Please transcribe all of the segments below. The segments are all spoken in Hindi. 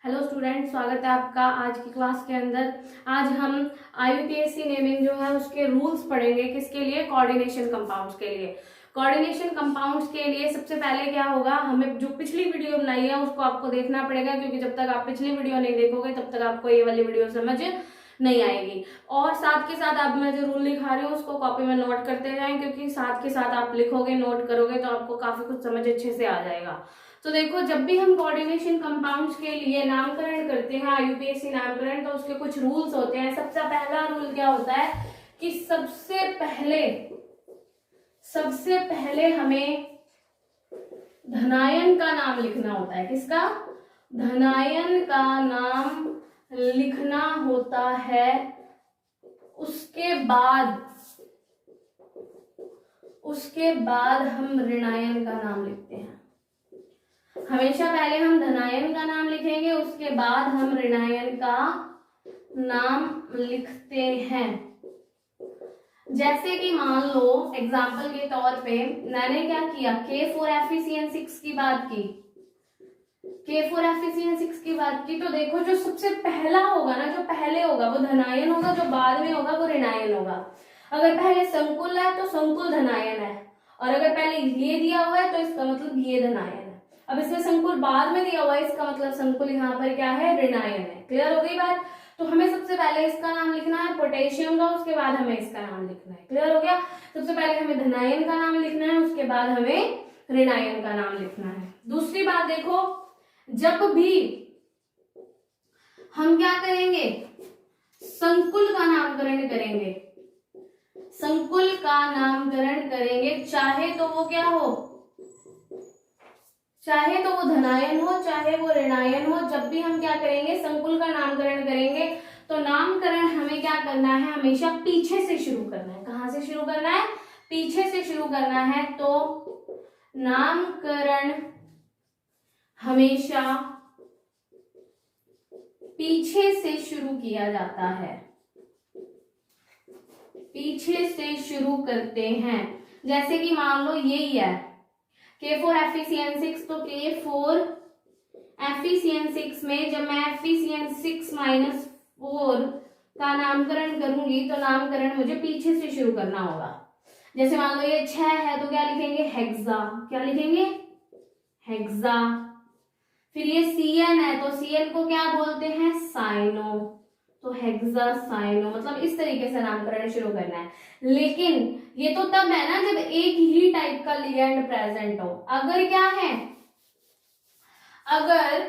हेलो स्टूडेंट, स्वागत है आपका आज की क्लास के अंदर। आज हम IUPAC नेमिंग जो है उसके रूल्स पढ़ेंगे। किसके लिए? कोऑर्डिनेशन कंपाउंड्स के लिए। कोऑर्डिनेशन कंपाउंड्स के लिए सबसे पहले क्या होगा, हमें जो पिछली वीडियो बनाई है उसको आपको देखना पड़ेगा, क्योंकि जब तक आप पिछली वीडियो नहीं देखोगे तब तक आपको ये वाली वीडियो समझ नहीं आएगी। और साथ के साथ आप मैं जो रूल लिखा रही हूँ उसको कॉपी में नोट करते जाएं, क्योंकि साथ के साथ आप लिखोगे, नोट करोगे तो आपको काफी कुछ समझ अच्छे से आ जाएगा। तो देखो, जब भी हम कोऑर्डिनेशन कंपाउंड्स के लिए नामकरण करते हैं, IUPAC नामकरण, तो उसके कुछ रूल्स होते हैं। सबसे पहला रूल क्या होता है कि सबसे पहले हमें धनायन का नाम लिखना होता है। किसका? धनायन का नाम लिखना होता है। उसके बाद हम ऋणायन का नाम लिखते हैं। हमेशा पहले हम धनायन का नाम लिखेंगे, उसके बाद हम ऋणायन का नाम लिखते हैं। जैसे कि मान लो एग्जाम्पल के तौर पे मैंने क्या किया, K4FeCN6 की बात की। K4FeCN6 की बात की तो देखो, जो सबसे पहला होगा ना, जो पहले होगा वो धनायन होगा, जो बाद में होगा वो ऋणायन होगा। अगर पहले संकुल है तो संकुल धनायन है, और अगर पहले ये दिया हुआ है तो इसका मतलब ये धनायन है। अब इसमें संकुल बाद में दिया हुआ है, इसका मतलब संकुल यहाँ पर क्या है? ऋणायन है। क्लियर हो गई बात? तो हमें सबसे पहले इसका नाम लिखना है पोटेशियम का, उसके बाद हमें इसका नाम लिखना है। क्लियर हो गया? सबसे पहले हमें धनायन का नाम लिखना है, उसके बाद हमें ऋणायन का नाम लिखना है। दूसरी बात देखो, जब भी हम क्या करेंगे, संकुल का नामकरण करेंगे, संकुल का नामकरण करेंगे, चाहे तो वो क्या हो, चाहे तो वो धनायन हो चाहे वो ऋणायन हो, जब भी हम क्या करेंगे, संकुल का नामकरण करेंगे, तो नामकरण हमें क्या करना है, हमेशा पीछे से शुरू करना है। कहां से शुरू करना है? पीछे से शुरू करना है। तो नामकरण हमेशा पीछे से शुरू किया जाता है, पीछे से शुरू करते हैं। जैसे कि मान लो यही है K4FeCN6, तो K4FeCN6 में जब मैं Fe(CN6-4) का नामकरण करूंगी तो नामकरण मुझे पीछे से शुरू करना होगा। जैसे मान लो ये 6 है तो क्या लिखेंगे? हेक्सा। क्या लिखेंगे? हेक्सा। फिर ये Cn है तो Cn को क्या बोलते हैं? साइनो। तो हेक्सा साइनो, मतलब इस तरीके से नामकरण शुरू करना है। लेकिन ये तो तब है ना जब एक ही टाइप का लिगेंड प्रेजेंट हो। अगर क्या है, अगर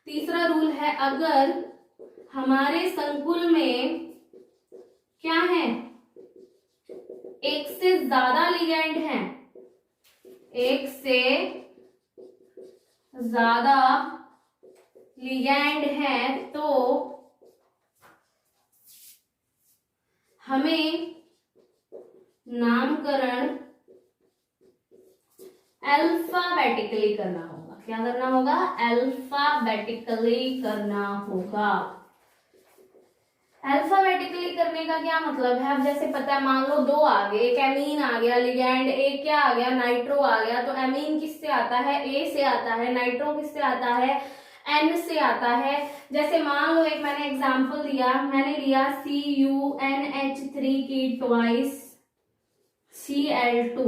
तीसरा रूल है, अगर हमारे संकुल में क्या है, एक से ज्यादा लिगेंड है, एक से ज्यादा लिगेंड है, तो हमें नामकरण अल्फाबेटिकली करना होगा। क्या करना होगा? अल्फाबेटिकली करना होगा। अल्फाबेटिकली करने का क्या मतलब है? अब जैसे पता है, मान लो 2 आ गए, एक एमीन आ गया लिगेंड, एक क्या आ गया? नाइट्रो आ गया। तो एमीन किससे आता है? A से आता है। नाइट्रो किससे आता है? N से आता है। जैसे मान लो एक मैंने एग्जांपल दिया, मैंने लिया CuNH3 की ट्वाइस Cl2,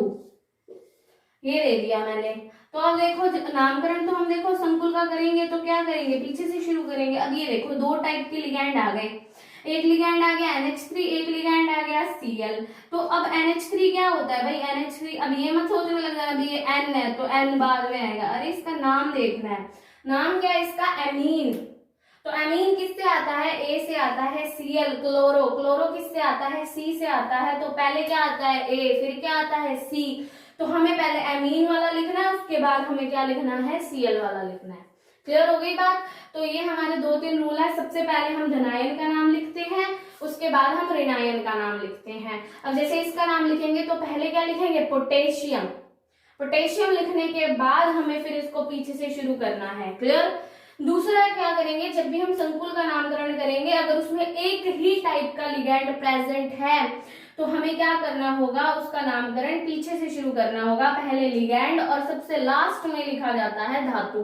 ये दे दिया मैंने। तो अब देखो, नामकरण तो हम देखो संकुल का करेंगे तो क्या करेंगे? पीछे से शुरू करेंगे। अब ये देखो 2 टाइप के लिगेंड आ गए, एक लिगेंड आ गया NH3, एक लिगेंड आ गया Cl। तो अब NH3 क्या होता है भाई? NH3, अब ये मत सोचने लगा अभी ये N है तो N बाद में आएगा। अरे इसका नाम देखना है, नाम क्या है इसका? एमीन। तो एमीन किससे आता है? A से आता है। Cl क्लोरो, क्लोरो किससे आता है? C से आता है। तो पहले क्या आता है? A, फिर क्या आता है? C। तो हमें पहले एमीन वाला लिखना है, उसके बाद हमें क्या लिखना है? Cl वाला लिखना है। क्लियर हो गई बात? तो ये हमारे 2-3 रूल है। सबसे पहले हम धनायन का नाम लिखते हैं, उसके बाद हम ऋणायन का नाम लिखते हैं। अब जैसे इसका नाम लिखेंगे तो पहले क्या लिखेंगे? पोटेशियम। पोटेशियम लिखने के बाद हमें फिर इसको पीछे से शुरू करना है। क्लियर? दूसरा क्या करेंगे, जब भी हम संकुल का नामकरण करेंगे, अगर उसमें एक ही टाइप का लिगेंड प्रेजेंट है तो हमें क्या करना होगा? उसका नामकरण पीछे से शुरू करना होगा। पहले लिगेंड और सबसे लास्ट में लिखा जाता है धातु।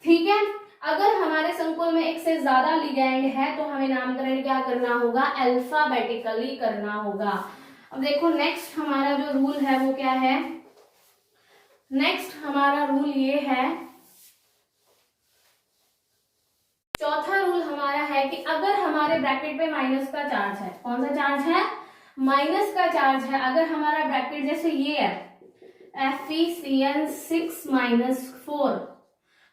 ठीक है? अगर हमारे संकुल में एक से ज्यादा लिगैंड है तो हमें नामकरण क्या करना होगा, अल्फाबेटिकली करना होगा। अब देखो नेक्स्ट हमारा जो रूल है वो क्या है, नेक्स्ट हमारा रूल ये है, चौथा रूल हमारा है कि अगर हमारे ब्रैकेट पे माइनस का चार्ज है, कौन सा चार्ज है, माइनस का चार्ज है, अगर हमारा ब्रैकेट जैसे ये है FeCN6-4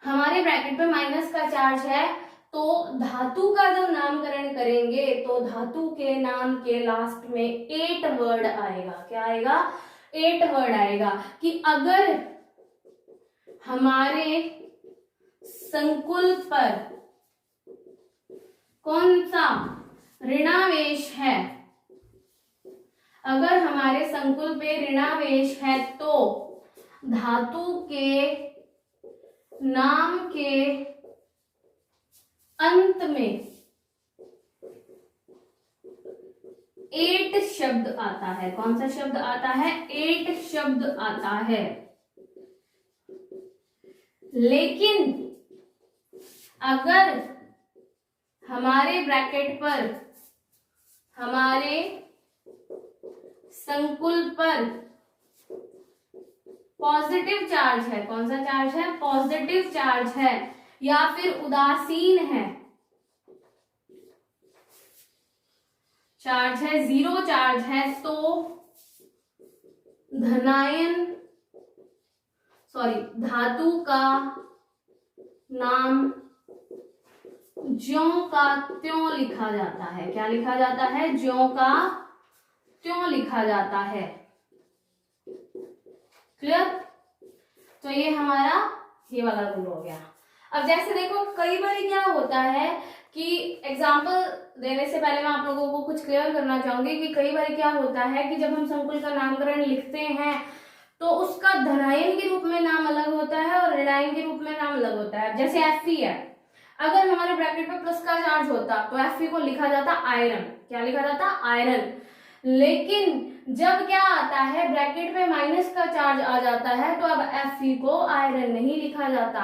हमारे ब्रैकेट पे माइनस का चार्ज है, तो धातु का जब नामकरण करेंगे तो धातु के नाम के लास्ट में 8 वर्ड आएगा। क्या आएगा, 8 वर्ड आएगा कि अगर हमारे संकुल पर कौन सा ऋणावेश है, अगर हमारे संकुल पे ऋणावेश है तो धातु के नाम के अंत में 8 शब्द आता है। कौन सा शब्द आता है, 8 शब्द आता है। लेकिन अगर हमारे ब्रैकेट पर, हमारे संकुल पर पॉजिटिव चार्ज है, कौन सा चार्ज है, पॉजिटिव चार्ज है, या फिर उदासीन है, चार्ज है, 0 चार्ज है, तो धातु का नाम ज्यों का त्यों लिखा जाता है। क्या लिखा जाता है, ज्यों का त्यों लिखा जाता है। क्लियर, तो ये हमारा ये वाला रूल हो गया। अब जैसे देखो कई बार क्या होता है कि एग्जाम्पल देने से पहले मैं आप लोगों को कुछ क्लियर करना चाहूंगी कि कई बार क्या होता है कि जब हम संकुल का नामकरण लिखते हैं तो उसका धनायन के रूप में नाम अलग होता है और ऋणायन के रूप में नाम अलग होता है। जैसे Fe है, अगर हमारे ब्रैकेट में प्लस का चार्ज होता तो Fe को लिखा जाता आयरन। क्या लिखा जाता, आयरन। लेकिन जब क्या आता है, ब्रैकेट में माइनस का चार्ज आ जाता है तो अब Fe को आयरन नहीं लिखा जाता,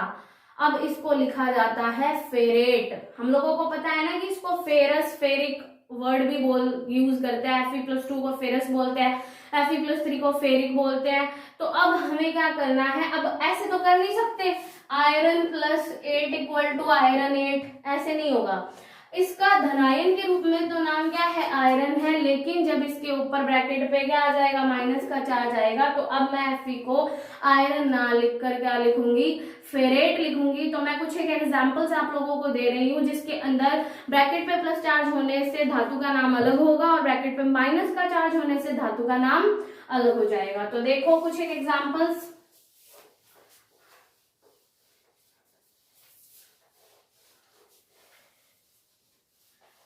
अब इसको लिखा जाता है फेरेट। हम लोगों को पता है ना कि इसको फेरस, फेरिक वर्ड भी यूज करते हैं। Fe+2 को फेरस बोलते हैं, Fe+3 को फेरिक बोलते हैं। तो अब हमें क्या करना है, अब ऐसे तो कर नहीं सकते आयरन +8 = आयरन 8, ऐसे नहीं होगा। इसका धनायन के रूप में तो नाम क्या है, आयरन है, लेकिन जब इसके ऊपर ब्रैकेट पे क्या आ जाएगा, माइनस का चार्ज आएगा, तो अब मैं Fe को आयरन ना लिखकर क्या लिखूंगी, फेरेट लिखूंगी। तो मैं कुछ एक एग्जांपल्स आप लोगों को दे रही हूँ जिसके अंदर ब्रैकेट पे प्लस चार्ज होने से धातु का नाम अलग होगा और ब्रैकेट पे माइनस का चार्ज होने से धातु का नाम अलग हो जाएगा। तो देखो कुछ एक एग्जाम्पल्स,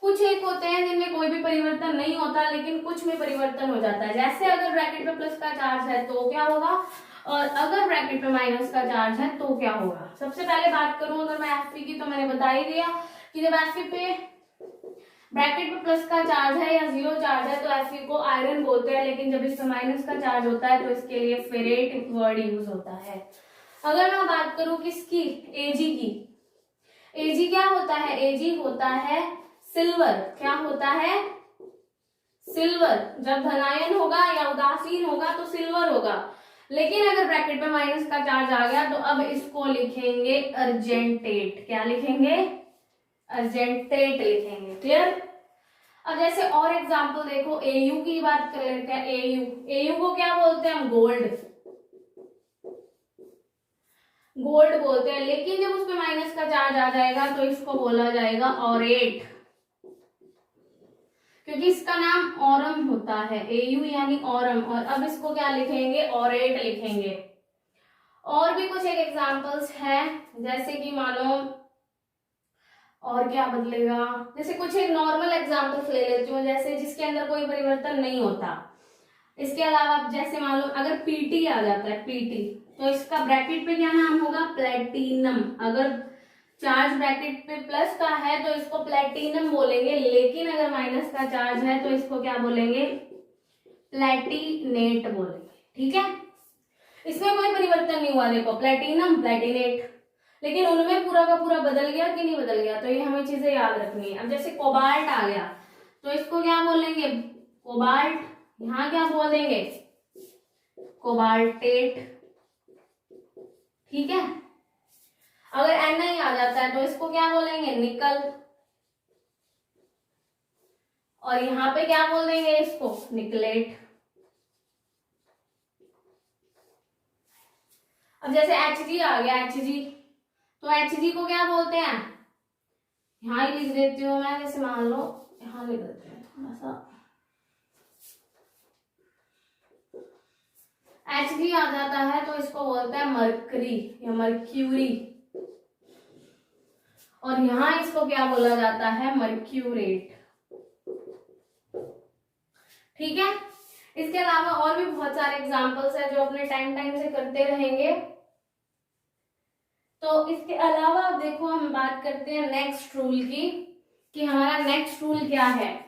कुछ एक होते हैं जिनमें कोई भी परिवर्तन नहीं होता लेकिन कुछ में परिवर्तन हो जाता है। जैसे अगर ब्रैकेट पे प्लस का चार्ज है तो क्या होगा, और अगर ब्रैकेट पे माइनस का चार्ज है तो क्या होगा। सबसे पहले बात करूं अगर मैं Fe की, तो मैंने बता ही दिया कि जब Fe पे ब्रैकेट पे प्लस का चार्ज है या 0 चार्ज है तो Fe को आयरन बोलते हैं, लेकिन जब इस पे माइनस का चार्ज होता है तो इसके लिए फेरेट वर्ड यूज होता है। अगर मैं बात करूं किसकी, Ag की, Ag क्या होता है, Ag होता है सिल्वर। क्या होता है, सिल्वर। जब धनायन होगा या उदासीन होगा तो सिल्वर होगा, लेकिन अगर ब्रैकेट में माइनस का चार्ज आ गया तो अब इसको लिखेंगे अर्जेंटेट। क्या लिखेंगे, अर्जेंटेट लिखेंगे। क्लियर। अब जैसे और एग्जांपल देखो, Au की बात कर लेते हैं। Au को क्या बोलते हैं हम, गोल्ड, गोल्ड बोलते हैं, लेकिन जब उसमें माइनस का चार्ज आ जाएगा तो इसको बोला जाएगा ऑरेट, क्योंकि इसका नाम ऑरम होता है, Au यानी ऑरम, और अब इसको क्या लिखेंगे, ऑरेट लिखेंगे। और भी कुछ एक एग्जांपल्स हैं, जैसे कि मानो और क्या बदलेगा, जैसे कुछ एक नॉर्मल एग्जांपल्स ले लेती हूँ, जैसे जिसके अंदर कोई परिवर्तन नहीं होता। इसके अलावा जैसे मान लो अगर Pt आ जाता है, Pt, तो इसका ब्रैकेट पे क्या नाम होगा, प्लेटिनम। अगर चार्ज ब्रैकेट पे प्लस का है तो इसको प्लेटिनम बोलेंगे, लेकिन अगर माइनस का चार्ज है तो इसको क्या बोलेंगे, प्लेटिनेट बोलेंगे। ठीक है, इसमें कोई परिवर्तन नहीं हुआ। देखो प्लेटिनम, प्लेटिनेट, लेकिन उनमें पूरा का पूरा बदल गया कि नहीं बदल गया, तो ये हमें चीजें याद रखनी है। अब जैसे कोबाल्ट आ गया तो इसको क्या बोलेंगे, कोबाल्ट, यहाँ क्या बोल देंगे, कोबाल्टेट, ठीक है। अगर Ni आ जाता है तो इसको क्या बोलेंगे, निकल, और यहाँ पे क्या बोल देंगे इसको, निकलेट। अब जैसे Hg आ गया, Hg, तो Hg को क्या बोलते हैं, यहां ही लिख देती हूँ मैं, जैसे मान लो यहां लिख देते हैं थोड़ा सा, Hg आ जाता है तो इसको बोलते हैं मरकरी या मर्क्यूरी, और यहां इसको क्या बोला जाता है, मर्क्यूरेट, ठीक है। इसके अलावा और भी बहुत सारे एग्जाम्पल्स हैं जो अपने टाइम से करते रहेंगे। तो इसके अलावा अब देखो हम बात करते हैं नेक्स्ट रूल की, कि हमारा नेक्स्ट रूल क्या है।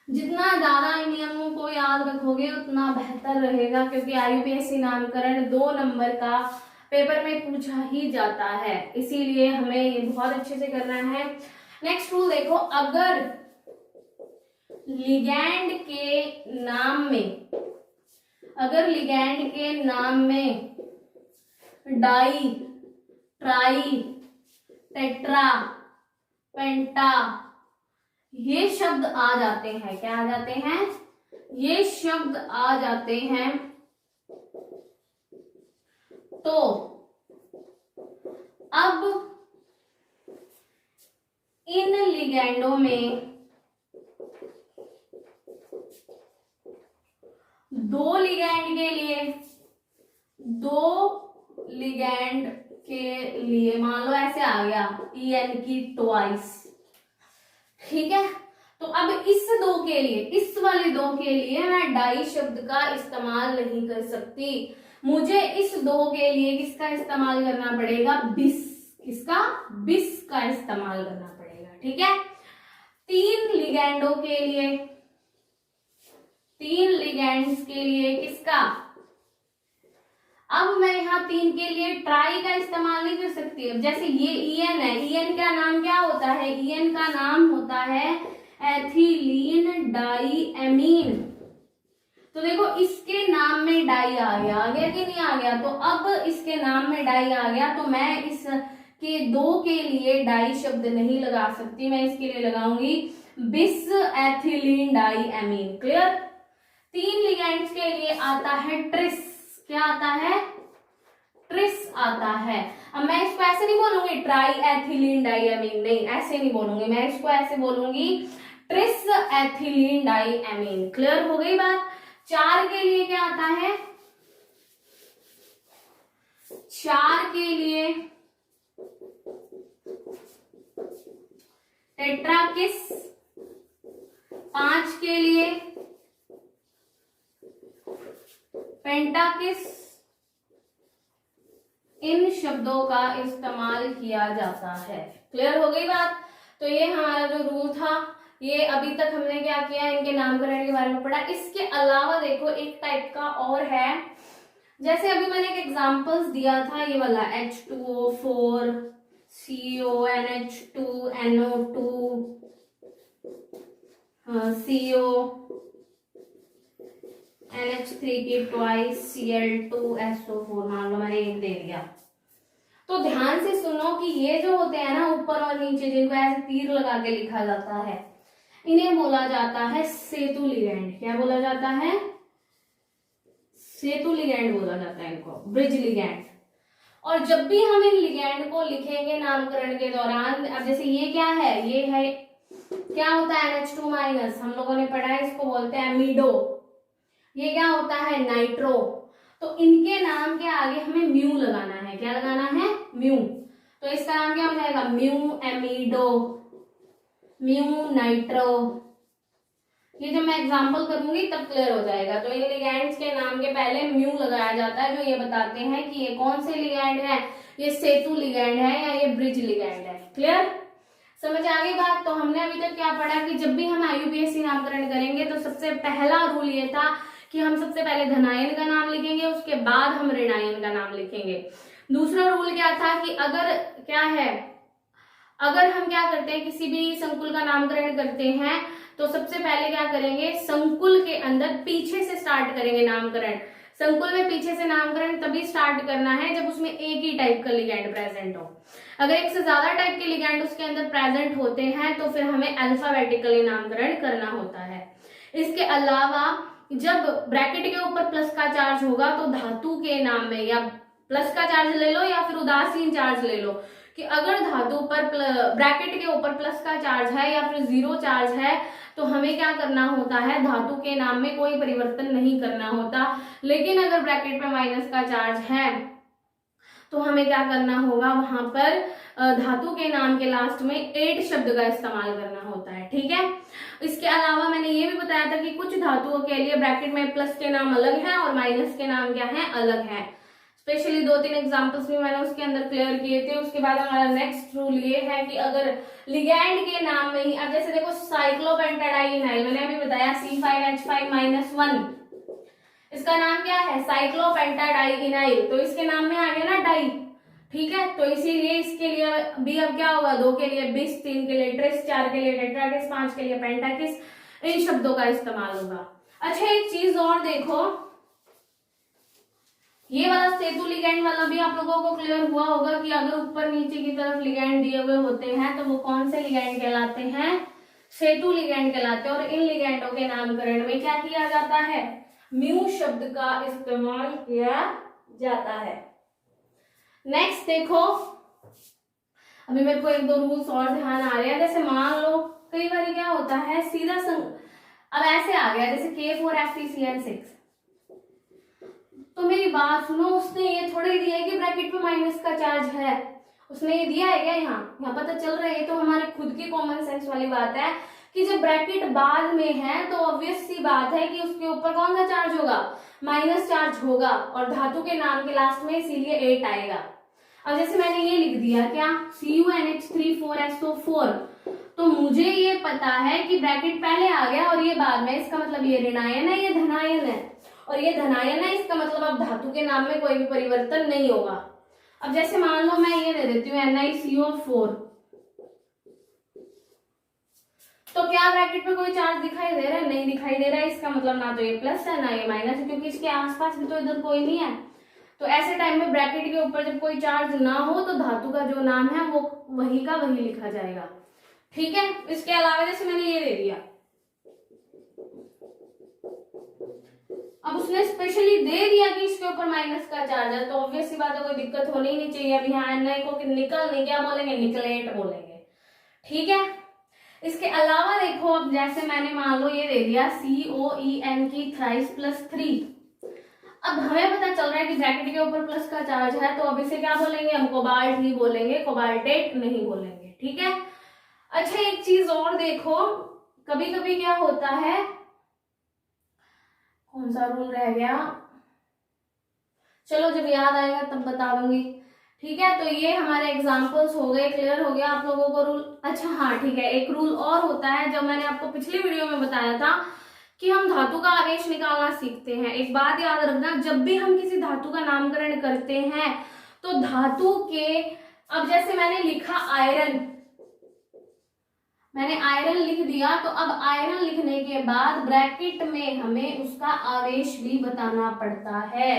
जितना ज्यादा इन नियमों को याद रखोगे उतना बेहतर रहेगा, क्योंकि IUPAC नामकरण 2 नंबर का पेपर में पूछा ही जाता है, इसीलिए हमें ये बहुत अच्छे से करना है। नेक्स्ट रूल देखो, अगर लिगैंड के नाम में डाई, ट्राई, टेट्रा, पेंटा ये शब्द आ जाते हैं, क्या आ जाते हैं, ये शब्द आ जाते हैं, तो अब इन लिगैंडों में 2 लिगैंड के लिए मान लो ऐसे आ गया En की ट्वाइस, ठीक है। तो अब इस वाले 2 के लिए मैं डाई शब्द का इस्तेमाल नहीं कर सकती, मुझे इस 2 के लिए किसका इस्तेमाल करना पड़ेगा, बिस, किसका, बिस का इस्तेमाल करना पड़ेगा, ठीक है। 3 लिगैंड्स के लिए किसका, अब मैं यहाँ 3 के लिए ट्राई का इस्तेमाल नहीं कर सकती। अब जैसे ये En है, En का नाम क्या होता है, En का नाम होता है एथिलीन डाई एमीन, तो देखो इसके नाम में डाई आ गया कि नहीं आ गया, तो अब इसके नाम में डाई आ गया तो मैं इसके 2 के लिए डाई शब्द नहीं लगा सकती, मैं इसके लिए लगाऊंगी bis ethylene diamine, clear. 3 ligands के लिए आता है ट्रिस, क्या आता है, ट्रिस आता है। अब मैं इसको ऐसे नहीं बोलूंगी ट्राई एथिलीन डाई एमीन, नहीं ऐसे नहीं बोलूंगी, मैं इसको ऐसे बोलूंगी tris ethylene diamine, clear हो गई बात। 4 के लिए क्या आता है, 4 के लिए टेट्राकिस, 5 के लिए पेंटाकिस, इन शब्दों का इस्तेमाल किया जाता है, क्लियर हो गई बात। तो ये हमारा जो रूल था, ये अभी तक हमने क्या किया, इनके नामकरण के बारे में पढ़ा। इसके अलावा देखो एक टाइप का और है, जैसे अभी मैंने एक एग्जांपल्स दिया था, ये वाला H2O4, CONH2, NO2, CO, NH3 की ट्वाइस, Cl2SO4, मान लो मैंने एक दे दिया। तो ध्यान से सुनो कि ये जो होते हैं ना ऊपर और नीचे, जिनको ऐसे तीर लगा के लिखा जाता है, इन्हें बोला जाता है सेतु लिगैंड। क्या बोला जाता है, सेतु लिगैंड बोला जाता है इनको, ब्रिज लिगैंड। और जब भी हम इन लिगैंड को लिखेंगे नामकरण के दौरान, अब जैसे ये क्या है, ये है, क्या होता है NH2-, हम लोगों ने पढ़ा है, इसको बोलते हैं एमिडो। ये क्या होता है, नाइट्रो। तो इनके नाम के आगे हमें म्यू लगाना है, क्या लगाना है, म्यू। तो इसका नाम क्या हो जाएगा, म्यू एमिडो, म्यू नाइट्रो। ये जब मैं एग्जांपल करूंगी तब क्लियर हो जाएगा। तो इन लिगैंड्स के नाम के पहले म्यू लगाया जाता है, जो ये बताते हैं कि ये कौन से लिगैंड है, ये सेतु लिगैंड है या ये ब्रिज लिगैंड है, क्लियर, समझ आ गई बात। तो हमने अभी तक क्या पढ़ा कि जब भी हम IUPAC नामकरण करेंगे तो सबसे पहला रूल ये था कि हम सबसे पहले धनायन का नाम लिखेंगे, उसके बाद हम ऋणायन का नाम लिखेंगे। दूसरा रूल क्या था कि अगर हम क्या करते हैं, किसी भी संकुल का नामकरण करते हैं तो सबसे पहले क्या करेंगे, संकुल के अंदर पीछे से स्टार्ट करेंगे नामकरण। संकुल में पीछे से नामकरण तभी स्टार्ट करना है जब उसमें एक ही टाइप का लिगैंड प्रेजेंट हो। अगर एक से ज्यादा टाइप के लिगैंड उसके अंदर प्रेजेंट होते हैं तो फिर हमें अल्फाबेटिकली नामकरण करना होता है। इसके अलावा जब ब्रैकेट के ऊपर प्लस का चार्ज होगा तो धातु के नाम में या प्लस का चार्ज ले लो या फिर उदासीन चार्ज ले लो, कि अगर धातु पर ब्रैकेट के ऊपर प्लस का चार्ज है या फिर जीरो चार्ज है तो हमें क्या करना होता है, धातु के नाम में कोई परिवर्तन नहीं करना होता। लेकिन अगर ब्रैकेट में माइनस का चार्ज है तो हमें क्या करना होगा, वहां पर धातु के नाम के लास्ट में 8 शब्द का इस्तेमाल करना होता है। ठीक है, इसके अलावा मैंने ये भी बताया था कि कुछ धातुओं के लिए ब्रैकेट में प्लस के नाम अलग हैं और माइनस के नाम क्या है, अलग है। स्पेशली 2-3 एग्जांपल्स भी मैंने उसके अंदर क्लियर किए थे। उसके बाद हमारा नेक्स्ट रूल ये है कि अगर लिगैंड के नाम में ही, अब जैसे देखो साइक्लोपेंटाडाइइनाइल, मैंने अभी बताया C5H5-1, इसका नाम क्या है, साइक्लोपेंटाडाइइनाइल, तो इसके नाम में आ गया ना डाई। ठीक है, तो इसीलिए इसके लिए भी अब क्या होगा, 2 के लिए बिस, 3 के लिए ट्रिस, 4 के लिए टेट्राकिस, 5 के लिए पेंटाकिस, इन शब्दों का इस्तेमाल होगा। अच्छा, एक चीज और देखो, ये वाला सेतु लिगैंड वाला भी आप लोगों को क्लियर हुआ होगा कि अगर ऊपर नीचे की तरफ लिगैंड दिए हुए होते हैं तो वो कौन से लिगैंड कहलाते हैं, सेतु लिगैंड कहलाते हैं। और इन लिगैंडों के नामकरण में क्या किया जाता है, म्यू शब्द का इस्तेमाल किया जाता है। नेक्स्ट देखो, अभी मेरे को 1-2 रूल्स और ध्यान आ रहे हैं। जैसे मान लो कई बार क्या होता है, अब ऐसे आ गया जैसे K4FeCN6, तो मेरी बात सुनो, उसने ये थोड़ी दिया है कि ब्रैकेट में माइनस का चार्ज है, उसने ये दिया है क्या, यहाँ पता चल रहा है। ये तो हमारे खुद की कॉमन सेंस वाली बात है कि जब ब्रैकेट बाद में है तो ऑब्वियस सी बात है कि उसके ऊपर कौन सा चार्ज होगा, माइनस चार्ज होगा, और धातु के नाम के लास्ट में इसीलिए 8 आएगा। अब जैसे मैंने ये लिख दिया क्या, CuNH3,4SO4, तो मुझे ये पता है कि ब्रैकेट पहले आ गया और ये बाद में, इसका मतलब ये ऋणायन है, ये धनायन है, और ये धनायन है, इसका मतलब अब धातु के नाम में कोई भी परिवर्तन नहीं होगा। अब जैसे मान लो मैं ये दे देती हूँ NiCO4, तो क्या ब्रैकेट में कोई चार्ज दिखाई दे रहा है, नहीं दिखाई दे रहा है। इसका मतलब ना तो ये प्लस है ना ये माइनस है, क्योंकि इसके आसपास भी तो इधर कोई नहीं है। तो ऐसे टाइम में ब्रैकेट के ऊपर जब कोई चार्ज ना हो तो धातु का जो नाम है वो वही का वही लिखा जाएगा। ठीक है, इसके अलावा जैसे मैंने ये दे दिया, अब उसने स्पेशली दे दिया कि इसके ऊपर माइनस का चार्ज है, तो ऑब्वियस सी बात है, कोई दिक्कत होनी ही नहीं चाहिए। अभी यहाँ एन को निकल नहीं, क्या बोलेंगे, निकलेट बोलेंगे। ठीक है, इसके अलावा देखो, अब जैसे मैंने मान लो ये दे दिया COEN की थ्राइस +3, अब हमें पता चल रहा है कि ब्रैकेट के ऊपर प्लस का चार्ज है, तो अब इसे क्या बोलेंगे, हम कोबाल्ट ही बोलेंगे, कोबाल्टेट नहीं बोलेंगे। ठीक है, अच्छा एक चीज और देखो, कभी कभी क्या होता है, कौन सा रूल रह गया, चलो जब याद आएगा तब बता दूंगी। ठीक है, तो ये हमारे एग्जांपल्स हो गए, क्लियर हो गया आप लोगों को रूल। अच्छा हाँ ठीक है, एक रूल और होता है, जब मैंने आपको पिछली वीडियो में बताया था कि हम धातु का आवेश निकालना सीखते हैं। एक बात याद रखना, जब भी हम किसी धातु का नामकरण करते हैं तो धातु के, अब जैसे मैंने लिखा आयरन, मैंने आयरन लिख दिया, तो अब आयरन लिखने के बाद ब्रैकेट में हमें उसका आवेश भी बताना पड़ता है।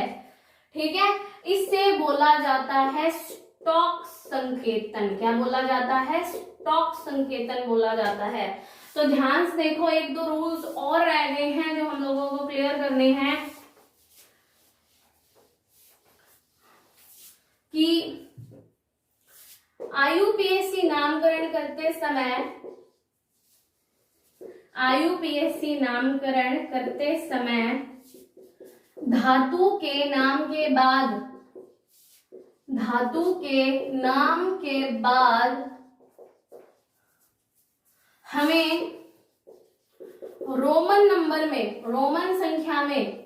ठीक है, इससे बोला जाता है स्टॉक संकेतन। क्या बोला जाता है, स्टॉक संकेतन बोला जाता है। तो ध्यान से देखो, 1-2 रूल्स और रह गए हैं जो हम लोगों को क्लियर करने हैं कि आईयूपीएसी नामकरण करते समय, आईयूपीएसी नामकरण करते समय धातु के नाम के बाद, धातु के नाम के बाद हमें रोमन नंबर में, रोमन संख्या में,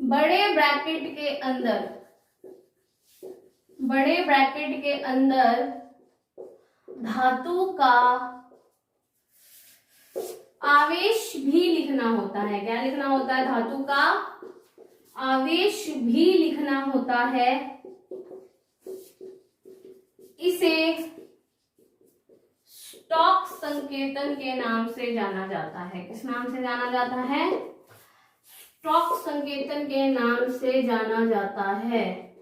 बड़े ब्रैकेट के अंदर, बड़े ब्रैकेट के अंदर धातु का आवेश भी लिखना होता है। क्या लिखना होता है? धातु का आवेश भी लिखना होता है। इसे स्टोक्स संकेतन के नाम से जाना जाता है। किस नाम से जाना जाता है? स्टोक्स संकेतन के नाम से जाना जाता है।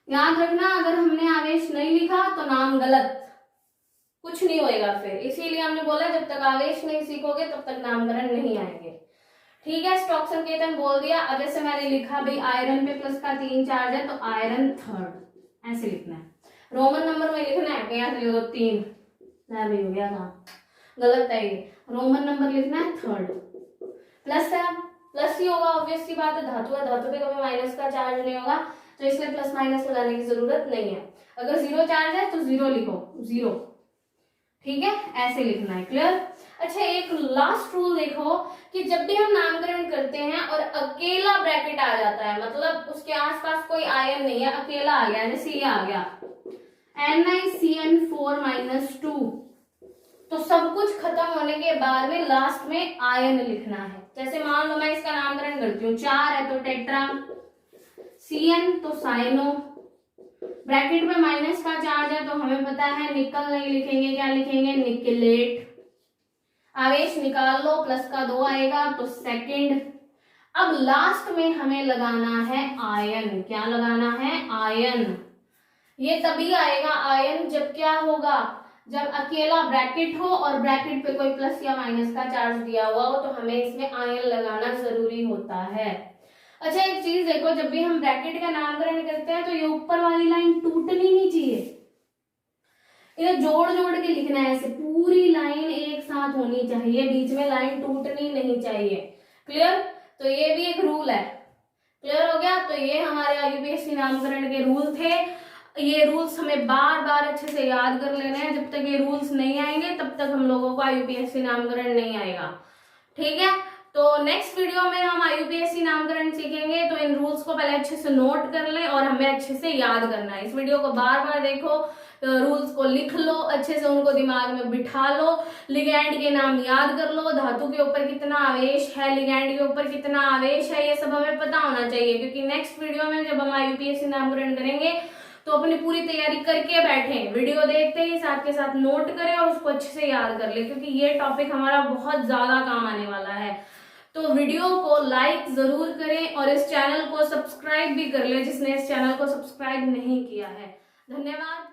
याद रखना, अगर हमने आवेश नहीं लिखा तो नाम गलत, कुछ नहीं होएगा फिर। इसीलिए हमने बोला जब तक आवेश नहीं सीखोगे तब तक नामकरण नहीं आएंगे। ठीक है, स्टोक्स संकेतन बोल दिया। अब जैसे मैंने लिखा भाई आयरन पे प्लस का 3 चार्ज है तो आयरन थर्ड, ऐसे लिखना है। रोमन नंबर में लिखना है, यहाँ से लिख दो 3, भाई हो गया काम, गलत है ये। रोमन नंबर लिखना है थर्ड। प्लस है, प्लस ही होगा, ऑब्वियस सी बात है, धातु है, धातु पे कभी माइनस का चार्ज नहीं होगा तो इसलिए प्लस माइनस लगाने की जरूरत नहीं है। अगर 0 चार्ज है तो 0 लिखो, 0। ठीक है, ऐसे लिखना है। क्लियर? अच्छा, एक लास्ट रूल देखो कि जब भी हम नामकरण करते हैं और अकेला ब्रैकेट आ जाता है, मतलब उसके आसपास कोई आयन नहीं है, अकेला आ गया, जैसे ये आ गया NiCN4-2, तो सब कुछ खत्म होने के बाद में लास्ट में आयन लिखना है। जैसे मान लो मैं इसका नामकरण करती हूँ, 4 है तो टेट्रा, CN तो साइनो, ब्रैकेट में माइनस का चार्ज है तो हमें पता है निकल नहीं लिखेंगे, क्या लिखेंगे? निकेलेट। आवेश निकाल लो, प्लस का 2 आएगा तो सेकंड। अब लास्ट में हमें लगाना है आयन। क्या लगाना है? आयन। ये तभी आएगा आयन जब क्या होगा? जब अकेला ब्रैकेट हो और ब्रैकेट पे कोई प्लस या माइनस का चार्ज दिया हुआ हो तो हमें इसमें आयन लगाना जरूरी होता है। अच्छा, एक चीज देखो, जब भी हम ब्रैकेट का नामकरण करते हैं तो ये ऊपर वाली लाइन टूटनी नहीं चाहिए, इन्हें जोड़ जोड़ के लिखना है, ऐसे पूरी लाइन एक साथ होनी चाहिए, बीच में लाइन टूटनी नहीं चाहिए। क्लियर? तो ये भी एक रूल है। क्लियर हो गया? तो ये हमारे यूपीएससी नामकरण के रूल थे। ये रूल्स हमें बार बार अच्छे से याद कर लेने हैं। जब तक ये रूल्स नहीं आएंगे तब तक हम लोगों को यूपीएससी नामकरण नहीं आएगा। ठीक है, तो नेक्स्ट वीडियो में हम यूपीएससी नामकरण सीखेंगे, तो इन रूल्स को पहले अच्छे से नोट कर लें और हमें अच्छे से याद करना है। इस वीडियो को बार बार देखो, रूल्स को लिख लो, अच्छे से उनको दिमाग में बिठा लो, लिगैंड के नाम याद कर लो, धातु के ऊपर कितना आवेश है, लिगैंड के ऊपर कितना आवेश है, ये सब हमें पता होना चाहिए। क्योंकि नेक्स्ट वीडियो में जब हम यूपीएससी नामकरण करेंगे तो अपनी पूरी तैयारी करके बैठे, वीडियो देखते ही साथ के साथ नोट करें और उसको अच्छे से याद कर ले, क्योंकि ये टॉपिक हमारा बहुत ज्यादा काम आने वाला है। तो वीडियो को लाइक जरूर करें और इस चैनल को सब्सक्राइब भी कर ले जिसने इस चैनल को सब्सक्राइब नहीं किया है। धन्यवाद।